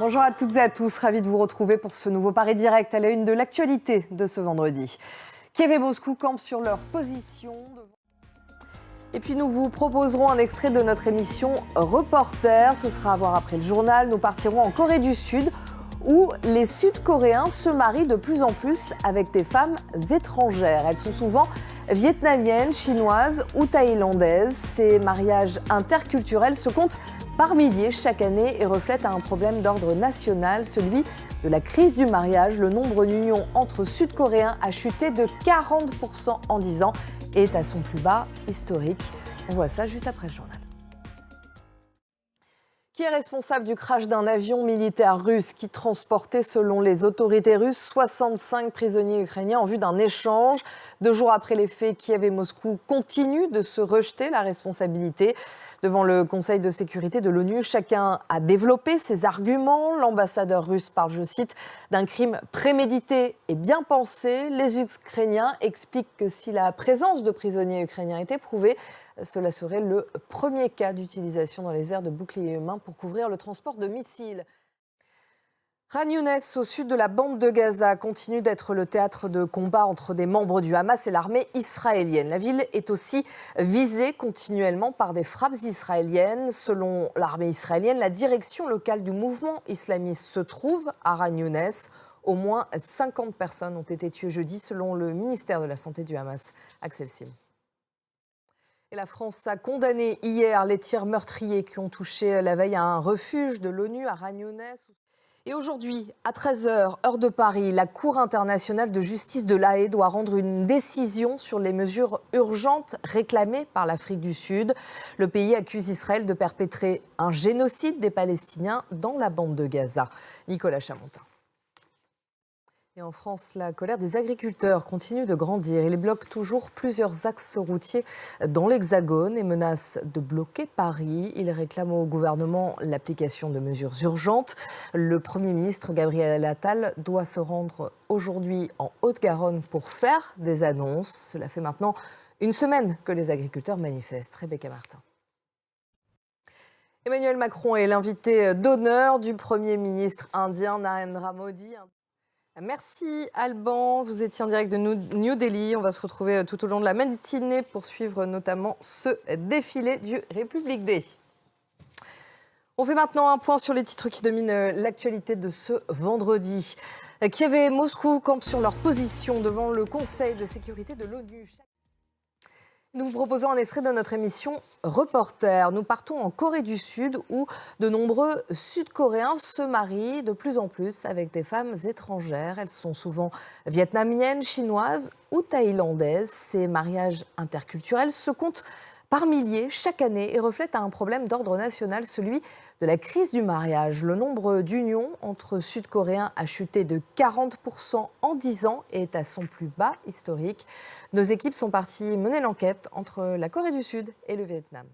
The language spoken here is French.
Bonjour à toutes et à tous, ravi de vous retrouver pour ce nouveau Paris Direct à la une de l'actualité de ce vendredi. Kiev et Moscou campent sur leur position. Et puis nous vous proposerons un extrait de notre émission Reporter. Ce sera à voir après le journal. Nous partirons en Corée du Sud où les Sud-Coréens se marient de plus en plus avec des femmes étrangères. Elles sont souvent vietnamiennes, chinoises ou thaïlandaises. Ces mariages interculturels se comptent par milliers chaque année et reflètent un problème d'ordre national, celui de la crise du mariage. Le nombre d'unions entre Sud-Coréens a chuté de 40% en 10 ans et est à son plus bas historique. On voit ça juste après le journal. Qui est responsable du crash d'un avion militaire russe qui transportait, selon les autorités russes, 65 prisonniers ukrainiens en vue d'un échange? 2 jours après les faits, Kiev et Moscou continuent de se rejeter la responsabilité. Devant le Conseil de sécurité de l'ONU, chacun a développé ses arguments. L'ambassadeur russe parle, je cite, d'un crime prémédité et bien pensé. Les Ukrainiens expliquent que si la présence de prisonniers ukrainiens était prouvée, cela serait le premier cas d'utilisation dans les airs de boucliers humains pour couvrir le transport de missiles. Khan Younes, au sud de la bande de Gaza, continue d'être le théâtre de combat entre des membres du Hamas et l'armée israélienne. La ville est aussi visée continuellement par des frappes israéliennes. Selon l'armée israélienne, la direction locale du mouvement islamiste se trouve à Khan Younes. Au moins 50 personnes ont été tuées jeudi, selon le ministère de la Santé du Hamas. Axel Sim. Et la France a condamné hier les tirs meurtriers qui ont touché la veille à un refuge de l'ONU à Khan Younes. Et aujourd'hui, à 13h, heure de Paris, la Cour internationale de justice de La Haye doit rendre une décision sur les mesures urgentes réclamées par l'Afrique du Sud. Le pays accuse Israël de perpétrer un génocide des Palestiniens dans la bande de Gaza. Nicolas Chamontin. Et en France, la colère des agriculteurs continue de grandir. Ils bloquent toujours plusieurs axes routiers dans l'Hexagone et menacent de bloquer Paris. Ils réclament au gouvernement l'application de mesures urgentes. Le Premier ministre Gabriel Attal doit se rendre aujourd'hui en Haute-Garonne pour faire des annonces. Cela fait maintenant une semaine que les agriculteurs manifestent. Rebecca Martin. Emmanuel Macron est l'invité d'honneur du Premier ministre indien Narendra Modi. Merci Alban, vous étiez en direct de New Delhi. On va se retrouver tout au long de la matinée pour suivre notamment ce défilé du Republic Day. On fait maintenant un point sur les titres qui dominent l'actualité de ce vendredi. Kiev et Moscou campent sur leur position devant le Conseil de sécurité de l'ONU. Nous vous proposons un extrait de notre émission Reporter. Nous partons en Corée du Sud où de nombreux Sud-Coréens se marient de plus en plus avec des femmes étrangères. Elles sont souvent vietnamiennes, chinoises ou thaïlandaises. Ces mariages interculturels se comptent par milliers chaque année et reflètent un problème d'ordre national, celui de la crise du mariage. Le nombre d'unions entre Sud-Coréens a chuté de 40% en 10 ans et est à son plus bas historique. Nos équipes sont parties mener l'enquête entre la Corée du Sud et le Vietnam.